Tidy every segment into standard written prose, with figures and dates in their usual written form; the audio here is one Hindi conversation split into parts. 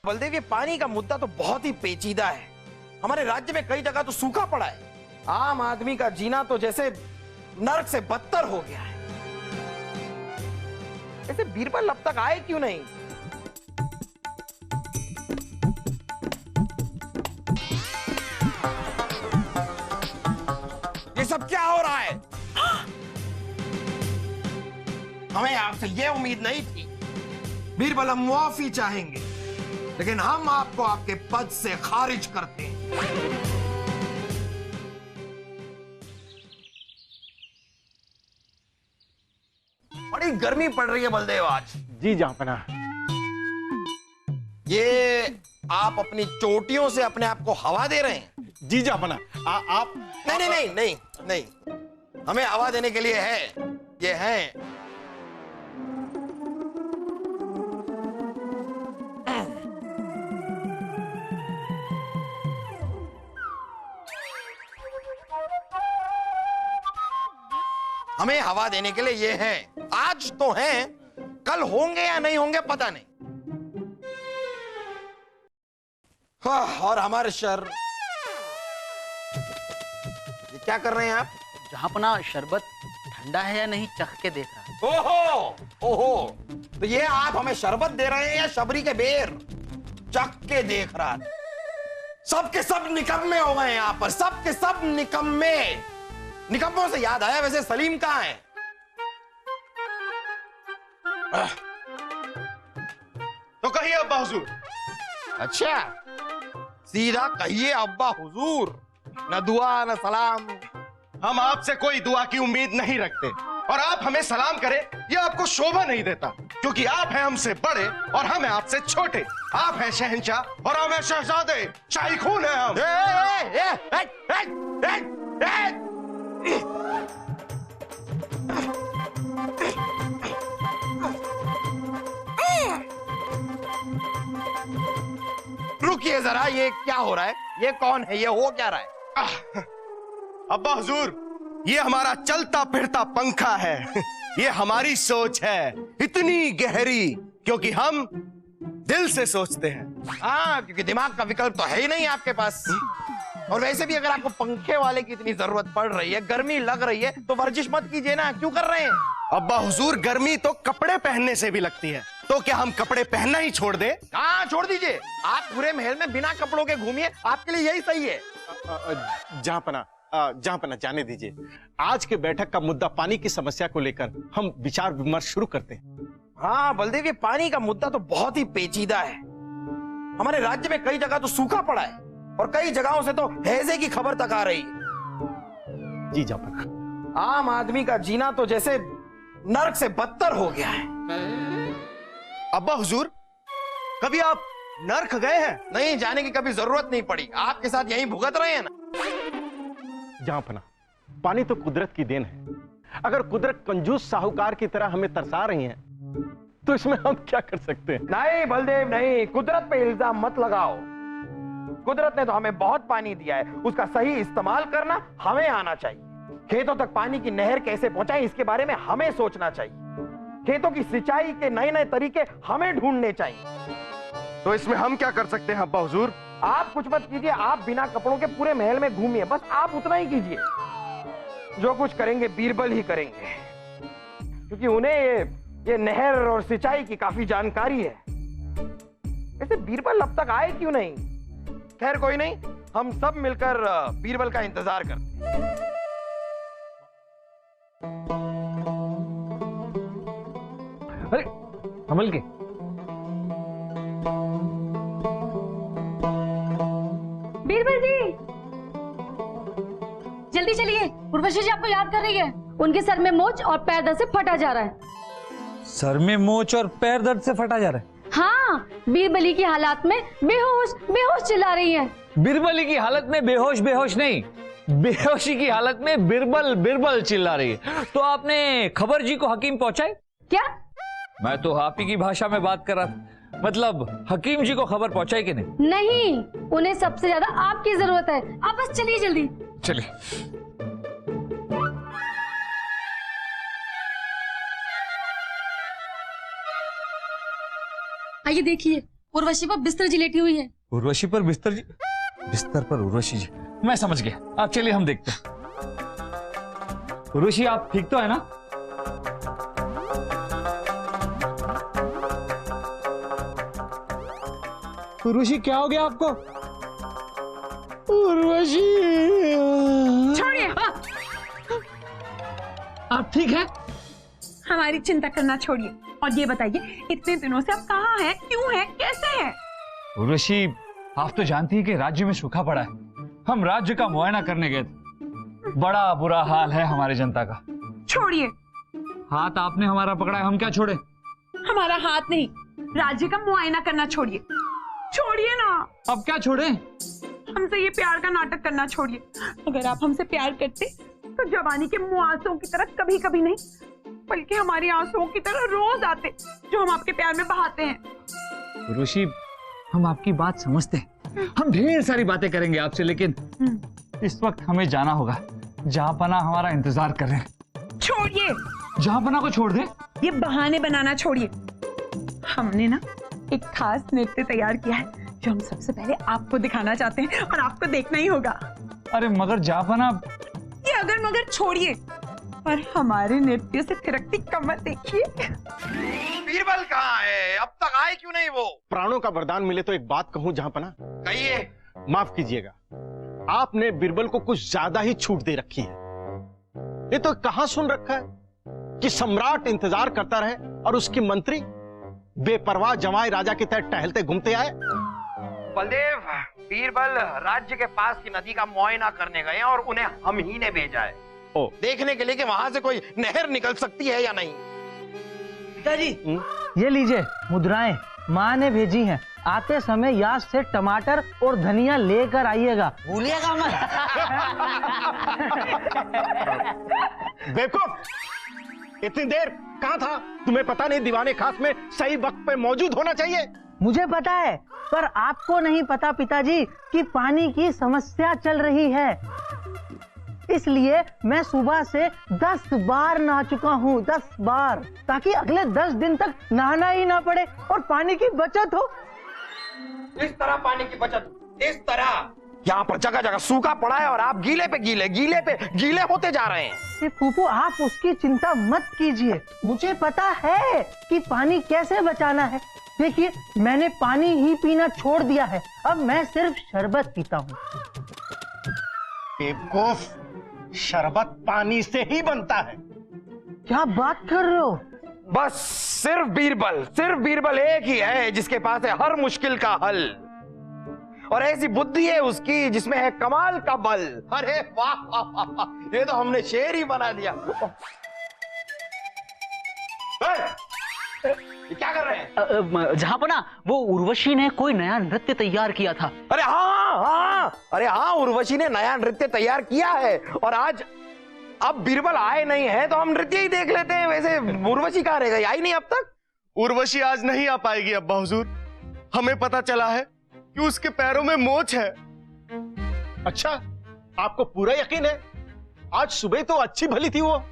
बलदेव, ये पानी का मुद्दा तो बहुत ही पेचीदा है। हमारे राज्य में कई जगह तो सूखा पड़ा है। आम आदमी का जीना तो जैसे नर्क से बदतर हो गया है। ऐसे बीरबल अब तक आए क्यों नहीं? ये सब क्या हो रहा है? हमें आपसे ये उम्मीद नहीं थी। बीरबल, हम मुआफी चाहेंगे, लेकिन हम आपको आपके पद से खारिज करते हैं। बड़ी गर्मी पड़ रही है बलदेव आज। जी जहांपना। ये आप अपनी चोटियों से अपने आप को हवा दे रहे हैं? जी जहांपना। आप नहीं नहीं नहीं नहीं नहीं, हमें हवा देने के लिए है, ये है हमें हवा देने के लिए ये है। आज तो हैं, कल होंगे या नहीं होंगे पता नहीं। और हमारे शहर, ये क्या कर रहे हैं आप? जहांपना, शरबत ठंडा है या नहीं चख के देख रहा। ओहो ओहो, तो ये आप हमें शरबत दे रहे हैं या शबरी के बेर? चख के देख रहा था। सबके सब निकम्मे हो गए यहां पर, सबके सब निकम्मे। निकम्मों से याद आया, वैसे सलीम कहां है? तो कहिए अब्बा हुजूर। अच्छा, सीधा कहिए अब्बा हुजूर, न दुआ न सलाम। हम आपसे कोई दुआ की उम्मीद नहीं रखते, और आप हमें सलाम करें यह आपको शोभा नहीं देता, क्योंकि आप हैं हमसे बड़े और हम हैं आपसे छोटे। आप हैं शहंशाह और हम हैं शहजादे, शाही खून है हम। रुकिए जरा, ये क्या हो रहा है? ये कौन है? ये हो क्या रहा है? अब्बा हुजूर, ये हमारा चलता फिरता पंखा है। ये हमारी सोच है, इतनी गहरी, क्योंकि हम दिल से सोचते हैं। हाँ, क्योंकि दिमाग का विकल्प तो है ही नहीं आपके पास। और वैसे भी अगर आपको पंखे वाले की इतनी जरूरत पड़ रही है, गर्मी लग रही है, तो वर्जिश मत कीजिए ना। क्यों कर रहे हैं? अब्बा हुजूर, गर्मी तो कपड़े पहनने से भी लगती है, तो क्या हम कपड़े पहनना ही छोड़ दें? हाँ, छोड़ दीजिए। आप पूरे महल में बिना कपड़ों के घूमिए, आपके लिए यही सही है। जहांपना जाने दीजिए। आज के बैठक का मुद्दा पानी की समस्या को लेकर हम विचार विमर्श शुरू करते हैं। हाँ बलदेव, ये पानी का मुद्दा तो बहुत ही पेचीदा है। हमारे राज्य में कई जगह तो सूखा पड़ा है और कई जगहों से तो हैजे की खबर तक आ रही है। जी जहांपना। आम आदमी का जीना तो जैसे नर्क से बदतर हो गया है। अब्बा हुजूर, कभी आप नर्क गए हैं? नहीं, जाने की कभी जरूरत नहीं पड़ी। आपके साथ यहीं भुगत रहे हैं ना। जहांपना, पानी तो कुदरत की देन है। अगर कुदरत कंजूस साहूकार की तरह हमें तरसा रही है, तो इसमें हम क्या कर सकते हैं? नहीं बलदेव नहीं, कुदरत पे इल्जाम मत लगाओ। कुदरत ने तो हमें बहुत पानी दिया है, उसका सही इस्तेमाल करना हमें आना चाहिए। खेतों तक पानी की नहर कैसे पहुंचाएं, इसके बारे में हमें सोचना चाहिए। खेतों की सिंचाई के नए नए तरीके हमें ढूंढने चाहिए। तो इसमें हम क्या कर सकते हैं अब्बा हुजूर? आप कुछ मत कीजिए, आप बिना कपड़ों के पूरे महल में घूमिए, बस आप उतना ही कीजिए। जो कुछ करेंगे बीरबल ही करेंगे, क्योंकि उन्हें ये नहर और सिंचाई की काफी जानकारी है। वैसे बीरबल अब तक आए क्यों नहीं? खैर कोई नहीं, हम सब मिलकर बीरबल का इंतजार करते हैं। अरे अमल के, बीरबल जी, जल्दी चलिए, उर्वशी जी आपको याद कर रही है। उनके सर में मोच और पैर दर्द से फटा जा रहा है। सर में मोच और पैर दर्द से फटा जा रहा है? हाँ, बीरबली की हालात में बेहोश बेहोश चिल्ला रही है। बिरबली की हालत में बेहोश बेहोश नहीं, बेहोशी की हालत में बिरबल बिरबल चिल्ला रही है। तो आपने खबर जी को हकीम पहुंचाई? क्या? मैं तो आप ही की भाषा में बात कर रहा था, मतलब हकीम जी को खबर पहुंचाई कि नहीं? नहीं, उन्हें सबसे ज्यादा आपकी जरूरत है। आप बस चलिए जल्दी। चलिए। आइए देखिए, उर्वशी पर बिस्तर जी लेटी हुई है। उर्वशी पर बिस्तर जी? बिस्तर पर उर्वशी जी, मैं समझ गया। आप चलिए हम देखते हैं। उर्वशी आप ठीक तो है ना? उर्वशी क्या हो गया आपको? उर्वशी छोड़िए। आप ठीक हैं? हमारी चिंता करना छोड़िए और ये बताइए इतने दिनों से आप कहाँ हैं, क्यों हैं, कैसे हैं? उर्वशी आप तो जानती हैं कि राज्य में सूखा पड़ा है। हम राज्य का मुआयना करने गए थे। बड़ा बुरा हाल है हमारी जनता का। छोड़िए। हाथ आपने हमारा पकड़ा है, हम क्या छोड़े? हमारा हाथ नहीं, राज्य का मुआयना करना छोड़िए। छोड़िए ना। अब क्या छोड़े? हमसे ये प्यार का नाटक करना छोड़िए। अगर आप हमसे प्यार करते तो जवानी के मुआंसों की तरह कभी कभी नहीं, बल्कि हमारी आंसुओं की तरह रोज आते जो हम आपके प्यार में बहाते हैं। उर्वशी हम आपकी बात समझते हैं, हम ढेर सारी बातें करेंगे आपसे, लेकिन इस वक्त हमें जाना होगा। जहांपना हमारा इंतजार कर रहे हैं। छोड़िए। जहांपना को छोड़ दे? ये बहाने बनाना छोड़िए। हमने ना एक खास नृत्य तैयार किया है जो हम सबसे पहले आपको दिखाना चाहते हैं और आपको देखना ही होगा। अरे मगर जहांपना। ये अगर मगर छोड़िए और हमारे नृत्य से थिरकती कमर देखिए। बीरबल कहाँ है? अब तक आए क्यों नहीं वो? प्राणों का वरदान मिले तो एक बात कहूं जहांपना। कहिए। माफ कीजिएगा, आपने बीरबल को कुछ ज्यादा ही छूट दे रखी है। ये तो कहां सुन रखा है कि सम्राट इंतजार करता रहे और उसकी मंत्री बेपरवाह जमाई राजा की तरह टहलते घूमते आए। बलदेव, बीरबल राज्य के पास की नदी का मुआयना करने गए और उन्हें हम ही ने भेजा है देखने के लिए कि वहां से कोई नहर निकल सकती है या नहीं। पिताजी ये लीजिए मुद्राएं माँ ने भेजी हैं। आते समय याद से टमाटर और धनिया लेकर आइएगा, भूलिएगा मत। बेवकूफ, इतनी देर कहाँ था? तुम्हें पता नहीं दीवाने खास में सही वक्त पे मौजूद होना चाहिए। मुझे पता है, पर आपको नहीं पता पिताजी कि पानी की समस्या चल रही है। इसलिए मैं सुबह से 10 बार नहा चुका हूँ, 10 बार, ताकि अगले 10 दिन तक नहाना ही ना पड़े और पानी की बचत हो। इस तरह पानी की बचत, इस तरह यहाँ पर जगह जगह सूखा पड़ा है और आप गीले पे गीले होते जा रहे हैं। फूफू आप उसकी चिंता मत कीजिए, मुझे पता है कि पानी कैसे बचाना है। देखिए मैंने पानी ही पीना छोड़ दिया है, अब मैं सिर्फ शरबत पीता हूँ। बेवकूफ, शरबत पानी से ही बनता है। क्या बात कर रहे हो? बस सिर्फ बीरबल एक ही है जिसके पास है हर मुश्किल का हल, और ऐसी बुद्धि है उसकी जिसमें है कमाल का बल। अरे वाह वाह वाह वाह, ये तो हमने शेर ही बना दिया। ये क्या कर रहे हैं? जहांपना वो उर्वशी ने कोई नया नृत्य तैयार किया था। अरे हाँ, उर्वशी ने नया नृत्य तैयार किया है और आज अब बीरबल आए नहीं है तो हम नृत्य ही देख लेते हैं। वैसे उर्वशी कहाँ रह गई, आई नहीं अब तक? उर्वशी आज नहीं आ पाएगी अब्बा हुजूर। हमें पता चला है कि उसके पैरों में मोच है। अच्छा, आपको पूरा यकीन है? आज सुबह तो अच्छी भली थी वो।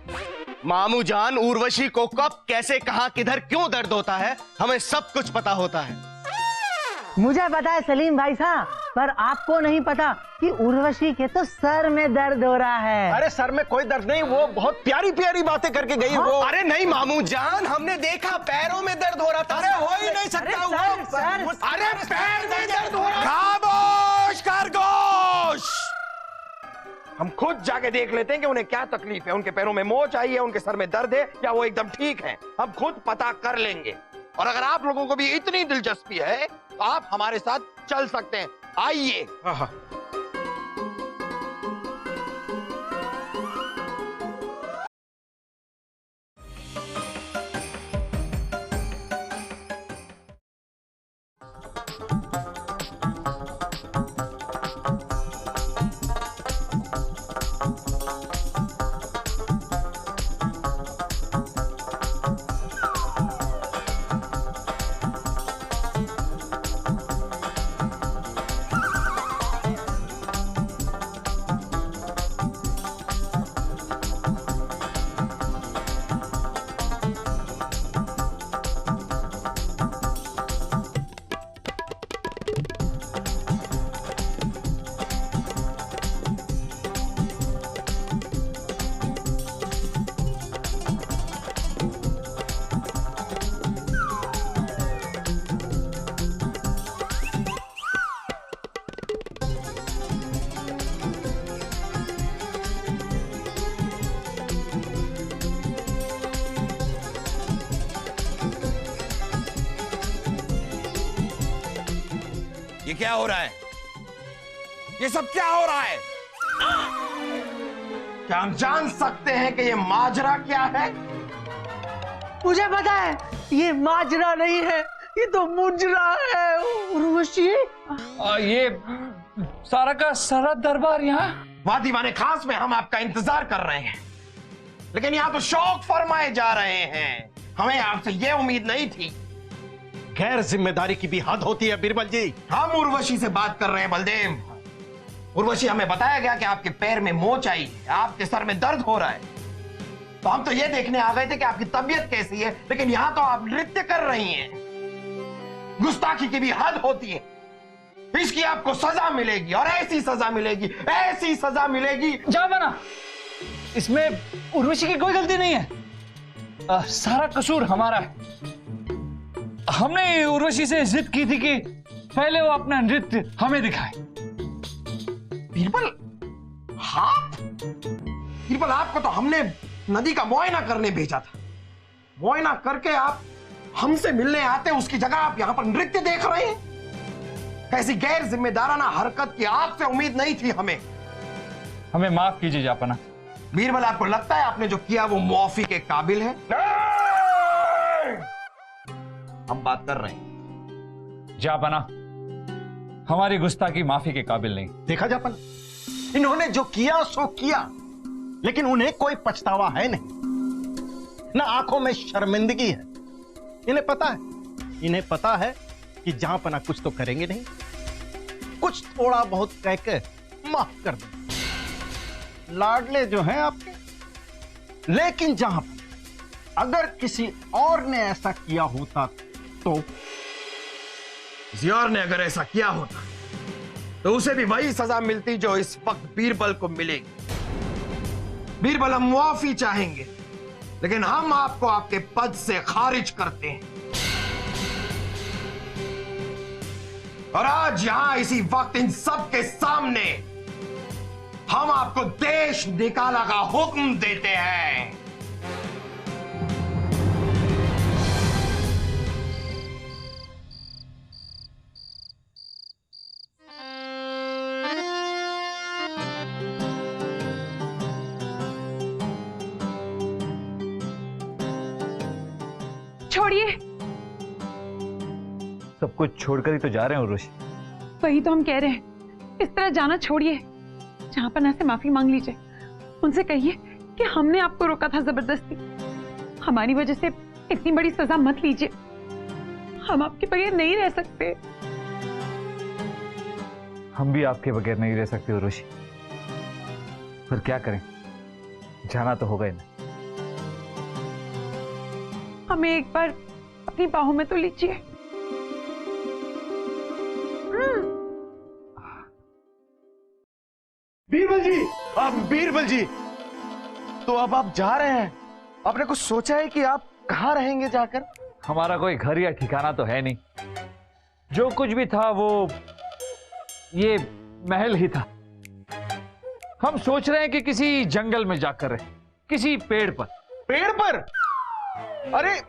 मामू जान, उर्वशी को कब कैसे कहां किधर क्यों दर्द होता है हमें सब कुछ पता होता है। मुझे पता है सलीम भाई साहब, पर आपको नहीं पता कि उर्वशी के तो सर में दर्द हो रहा है। अरे सर में कोई दर्द नहीं, वो बहुत प्यारी प्यारी बातें करके गई है वो। अरे नहीं मामू जान, हमने देखा पैरों में दर्द हो रहा था। अरे हो ही नहीं सकता वो। अरे पैर में दर्द हो रहा। खामोश खरगोश, हम खुद जाके देख लेते हैं कि उन्हें क्या तकलीफ है। उनके पैरों में मोच आई है, उनके सर में दर्द है, या वो एकदम ठीक है। हम खुद पता कर लेंगे। और अगर आप लोगों को भी इतनी दिलचस्पी है तो आप हमारे साथ चल सकते हैं। आइए। क्या हो रहा है? ये सब क्या हो रहा है? क्या हम जान सकते हैं कि ये माजरा क्या है? मुझे पता है, ये माजरा नहीं है, ये तो मुजरा है उर्वशी। ये सारा का सारा दरबार यहाँ। वाह दीवाने खास में हम आपका इंतजार कर रहे हैं, लेकिन यहाँ तो शौक फरमाए जा रहे हैं। हमें आपसे ये उम्मीद नहीं थी। गैर जिम्मेदारी की भी हद होती है बीरबल जी। हम उर्वशी से बात कर रहे हैं बलदेव। उर्वशी, हमें बताया गया कि आपके पैर में मोच आई है, आपके सर में दर्द हो रहा है। तो हम तो ये देखने आ गए थे कि आपकी तबीयत कैसी है, लेकिन यहाँ तो आप नृत्य कर रही हैं। गुस्ताखी की भी हद होती है। इसकी आपको सजा मिलेगी, और ऐसी सजा मिलेगी, ऐसी सजा मिलेगी। जापाना, इसमें उर्वशी की कोई गलती नहीं है। सारा कसूर हमारा है। हमने उर्वशी से जिद की थी कि पहले वो अपना नृत्य हमें दिखाए। बीरबल, हाथ? बीरबल, आपको तो हमने नदी का मुआयना करने भेजा था। मुआयना करके आप हमसे मिलने आते, उसकी जगह आप यहां पर नृत्य देख रहे हैं। ऐसी गैर जिम्मेदाराना हरकत की आपसे उम्मीद नहीं थी हमें। हमें माफ कीजिए जापाना। बीरबल, आपको लगता है आपने जो किया वो मुआफी के काबिल है? हम बात कर रहे हैं। जापाना, हमारी गुस्ताखी माफी के काबिल नहीं। देखा जापन, इन्होंने जो किया सो किया, लेकिन उन्हें कोई पछतावा है नहीं, ना आंखों में शर्मिंदगी है। इन्हें पता है कि जहां पना कुछ तो करेंगे नहीं, कुछ थोड़ा बहुत कह के माफ कर देंगे। लाडले जो हैं आपके, लेकिन जहां अगर किसी और ने ऐसा किया होता तो किसी और ने अगर ऐसा किया होता तो उसे भी वही सजा मिलती जो इस वक्त बीरबल को मिलेगी। बीरबल, हम मुआफी चाहेंगे, लेकिन हम आपको आपके पद से खारिज करते हैं। और आज यहां इसी वक्त इन सब के सामने हम आपको देश निकाला का हुक्म देते हैं। छोड़िए। सब कुछ छोड़कर ही तो जा रहे हैं उर्वशी। वही तो हम कह रहे हैं, इस तरह जाना छोड़िए। जहां पना से माफी मांग लीजिए, उनसे कहिए कि हमने आपको रोका था जबरदस्ती। हमारी वजह से इतनी बड़ी सजा मत लीजिए। हम आपके बगैर नहीं रह सकते। हम भी आपके बगैर नहीं रह सकते उर्वशी, पर क्या करें, जाना तो होगा ही ना। हमें एक बार अपनी बाहों में तो लीजिए। बीरबल जी, बीरबल जी, तो अब आप जा रहे हैं? आपने कुछ सोचा है कि आप कहां रहेंगे जाकर? हमारा कोई घर या ठिकाना तो है नहीं। जो कुछ भी था वो ये महल ही था। हम सोच रहे हैं कि किसी जंगल में जाकर रहे, किसी पेड़ पर। पेड़ पर? अरे,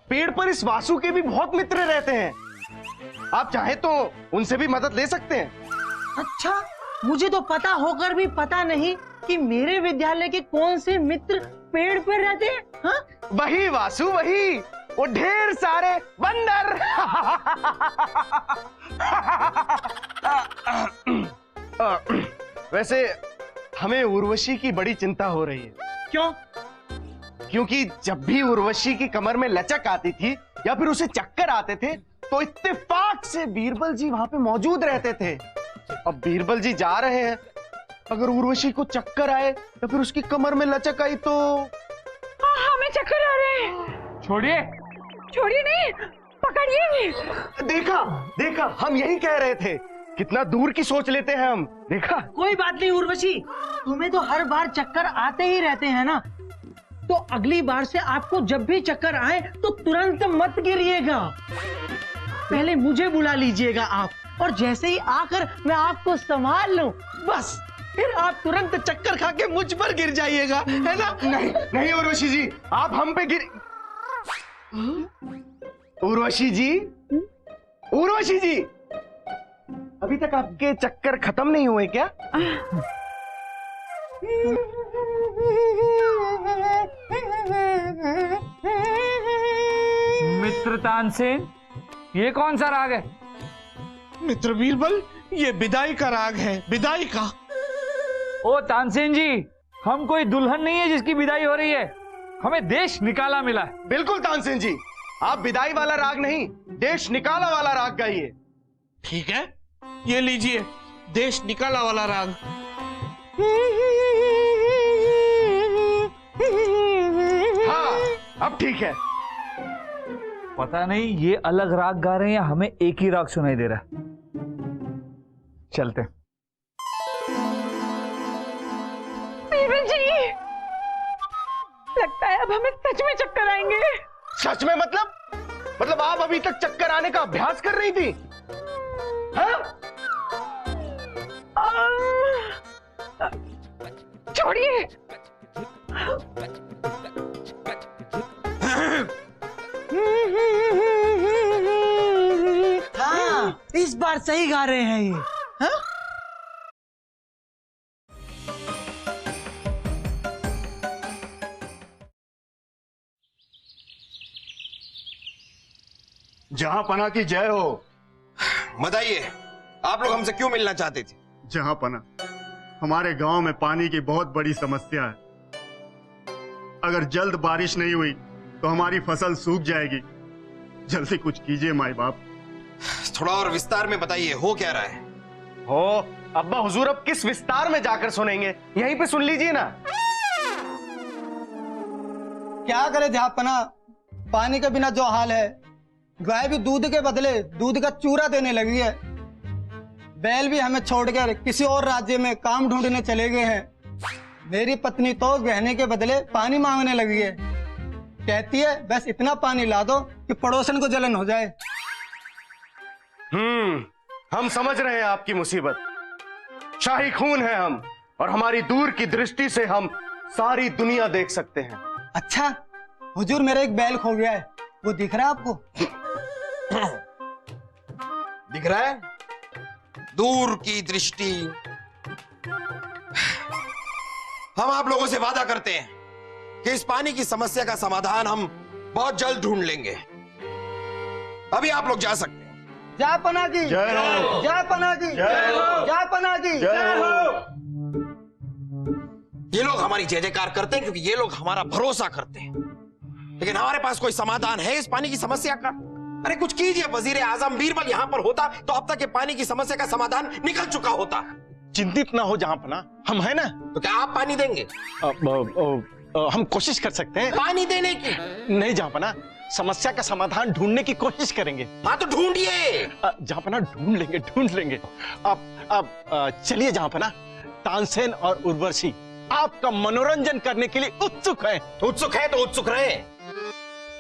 पेड़ पर इस वासु के भी बहुत मित्र रहते हैं। आप चाहे तो उनसे भी मदद ले सकते हैं। अच्छा, मुझे तो पता होकर भी पता नहीं कि मेरे विद्यालय के कौन से मित्र पेड़ पर रहते हैं। हाँ? वही वासु, वही वो ढेर सारे बंदर। वैसे हमें उर्वशी की बड़ी चिंता हो रही है। क्यों? क्योंकि जब भी उर्वशी की कमर में लचक आती थी या फिर उसे चक्कर आते थे, तो इत्तेफाक से बीरबल जी वहां पे मौजूद रहते थे। अब बीरबल जी जा रहे हैं, अगर उर्वशी को चक्कर आए या फिर उसकी कमर में लचक आई तो हमें चक्कर आ रहे हैं। छोड़िए। छोड़िए नहीं, पकड़िए। देखा देखा, हम यही कह रहे थे, कितना दूर की सोच लेते हैं हम। देखा? कोई बात नहीं उर्वशी, तुम्हें तो हर बार चक्कर आते ही रहते हैं ना, तो अगली बार से आपको जब भी चक्कर आए तो तुरंत मत गिरिएगा। पहले मुझे बुला लीजिएगा आप, और जैसे ही आकर मैं आपको संभाल लूं, बस फिर आप तुरंत चक्कर खा के मुझ पर गिर जाइएगा, है ना? नहीं नहीं उर्वशी जी, आप हम पे गिर। उर्वशी जी, उर्वशी जी, अभी तक आपके चक्कर खत्म नहीं हुए क्या? मित्र तानसेन, ये कौन सा राग है? मित्र बीरबल, ये विदाई का राग है, विदाई का। ओ तानसेन जी, हम कोई दुल्हन नहीं है जिसकी विदाई हो रही है, हमें देश निकाला मिला है। बिल्कुल तानसेन जी, आप विदाई वाला राग नहीं, देश निकाला वाला राग गाइए। ठीक है, ये लीजिए देश निकाला वाला राग। हाँ, अब ठीक है। पता नहीं ये अलग राग गा रहे हैं या हमें एक ही राग सुनाई दे रहा है। चलते हैं। बीरबल जी, लगता है अब हमें सच में चक्कर आएंगे। सच में मतलब आप अभी तक चक्कर आने का अभ्यास कर रही थी? हाँ? छोड़िए। हाँ, इस बार सही गा रहे हैं ये। हाँ? जहां पना की जय हो। बताइए, आप लोग हमसे क्यों मिलना चाहते थे? जहां पना, हमारे गांव में पानी की बहुत बड़ी समस्या है। अगर जल्द बारिश नहीं हुई तो हमारी फसल सूख जाएगी। जल्दी कुछ कीजिए माई बाप। थोड़ा और विस्तार में बताइए, हो क्या रहा है? हो अब्बा हुजूर, अब किस विस्तार में जाकर सुनेंगे, यहीं पे सुन लीजिए ना। क्या करे जहापना, पानी के बिना जो हाल है, गाय भी दूध के बदले दूध का चूरा देने लगी है। बैल भी हमें छोड़कर किसी और राज्य में काम ढूंढने चले गए हैं। मेरी पत्नी तो गहने के बदले पानी मांगने लगी है। कहती है बस इतना पानी ला दो कि पड़ोसन को जलन हो जाए। हम समझ रहे हैं आपकी मुसीबत। शाही खून है हम, और हमारी दूर की दृष्टि से हम सारी दुनिया देख सकते हैं। अच्छा हुजूर, मेरा एक बैल खो गया है, वो दिख रहा है आपको? दिख रहा है? दूर की दृष्टि। हम आप लोगों से वादा करते हैं कि इस पानी की समस्या का समाधान हम बहुत जल्द ढूंढ लेंगे। अभी आप लोग जा सकते हैं। जय पना की जय हो। जय पना की जय हो। जय पना की जय हो। ये लोग हमारी जय जयकार करते हैं क्योंकि ये लोग हमारा भरोसा करते हैं, लेकिन हमारे पास कोई समाधान है इस पानी की समस्या का? अरे कुछ कीजिए। वजीर आजम बीरबल यहाँ पर होता तो अब तक ये पानी की समस्या का समाधान निकल चुका होता। चिंतित ना हो जहापना, हम है ना। तो क्या आप पानी देंगे? हम कोशिश कर सकते हैं पानी देने की। नहीं जहापना, समस्या का समाधान ढूंढने की कोशिश करेंगे। हाँ तो ढूंढिए। जहापना ढूंढ लेंगे। अब चलिए जहापना, तानसेन और उर्वशी आपका मनोरंजन करने के लिए उत्सुक हैं। उत्सुक है तो उत्सुक रहे।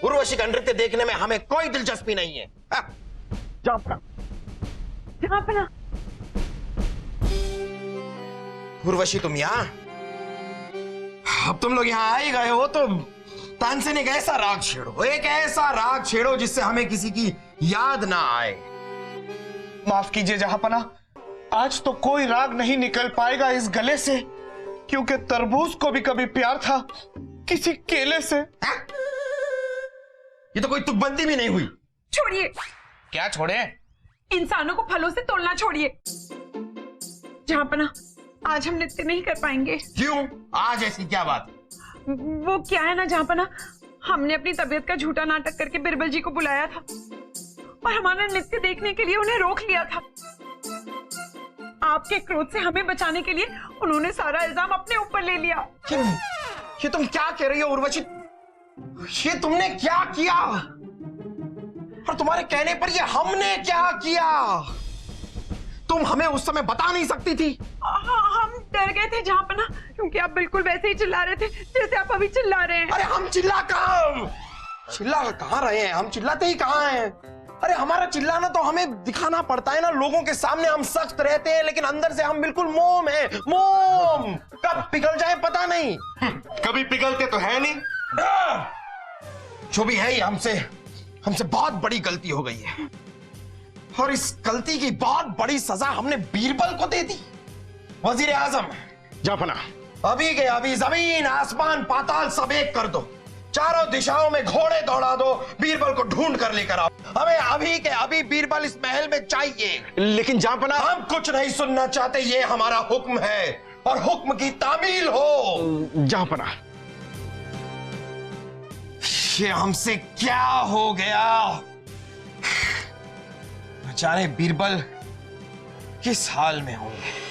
उर्वशी का नृत्य देखने में हमें कोई दिलचस्पी नहीं है। जहापना, जहापना। उर्वशी तुम यहाँ? अब तुम लोग यहाँ आ ही गए हो तो तानसेन एक ऐसा राग छेड़ो, एक ऐसा राग छेड़ो जिससे हमें किसी की याद ना आए। माफ कीजिए जहापना, आज तो कोई राग नहीं निकल पाएगा इस गले से, क्योंकि तरबूज को भी कभी प्यार था किसी केले से। ये तो कोई तुकबंदी भी नहीं हुई। छोड़िए। क्या छोड़े? इंसानों को फलों से तोड़ना छोड़िए। जहापना, आज हम नृत्य नहीं कर पाएंगे। क्यों? आज ऐसी क्या बात? वो क्या है ना जहापना, हमने अपनी तबीयत का झूठा नाटक करके बिरबल जी को बुलाया था और हमारा नृत्य देखने के लिए उन्हें रोक लिया था। आपके क्रोध से हमें बचाने के लिए उन्होंने सारा इल्जाम अपने ऊपर ले लिया। ये तुम क्या कह रही हो उर्वशी? ये तुमने क्या किया? और तुम्हारे कहने पर ये हमने क्या किया? तुम हमें उस समय बता नहीं सकती थी? हम डर गए थे जहापना, क्योंकि आप बिल्कुल वैसे ही चिल्ला रहे थे जैसे आप अभी चिल्ला रहे हैं। अरे हम चिल्ला कहाँ रहे हैं? हम चिल्लाते ही कहाँ हैं? अरे हमारा चिल्लाना तो हमें दिखाना पड़ता है ना, लोगों के सामने हम सख्त रहते हैं लेकिन अंदर से हम बिल्कुल मोम हैं। मोम कब पिघल जाए पता नहीं। कभी पिघलते तो है नहीं। जो भी है, ये हमसे बहुत बड़ी गलती हो गई है। और इस गलती की बहुत बड़ी सजा हमने बीरबल को दे दी। वजीर आजम, जाफना, अभी के अभी जमीन आसमान पाताल सब एक कर दो, चारों दिशाओं में घोड़े दौड़ा दो, बीरबल को ढूंढ कर लेकर आओ। हमें अभी के अभी बीरबल इस महल में चाहिए। लेकिन जाफना, हम कुछ नहीं सुनना चाहते, ये हमारा हुक्म है और हुक्म की तामील हो। जाफना, ये हमसे क्या हो गया? न जाने बीरबल किस हाल में होंगे।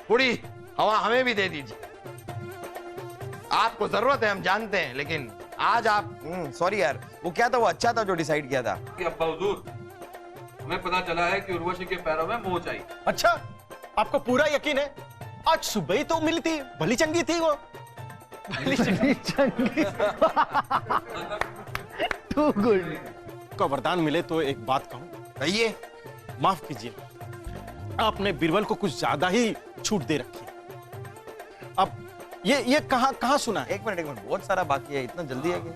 बूढ़ी हवा हमें भी दे दीजिए। आपको जरूरत है हम जानते हैं, लेकिन आज आप सॉरी यार, वो क्या था, वो अच्छा था जो डिसाइड किया था। अब्बा हुजूर, हमें पता चला है कि उर्वशी के पैरों में मोच आई। अच्छा, आपको पूरा यकीन है? आज सुबह ही तो मिली थी, भली चंगी थी वो। भली चंगी टू गुड। का वरदान मिले तो एक बात कहूं। कहिए। माफ कीजिए, आपने बीरबल को कुछ ज्यादा ही छूट दे रखी है। अब ये कहां सुना है? एक मिनट, बहुत सारा बाकी है, इतना जल्दी है कि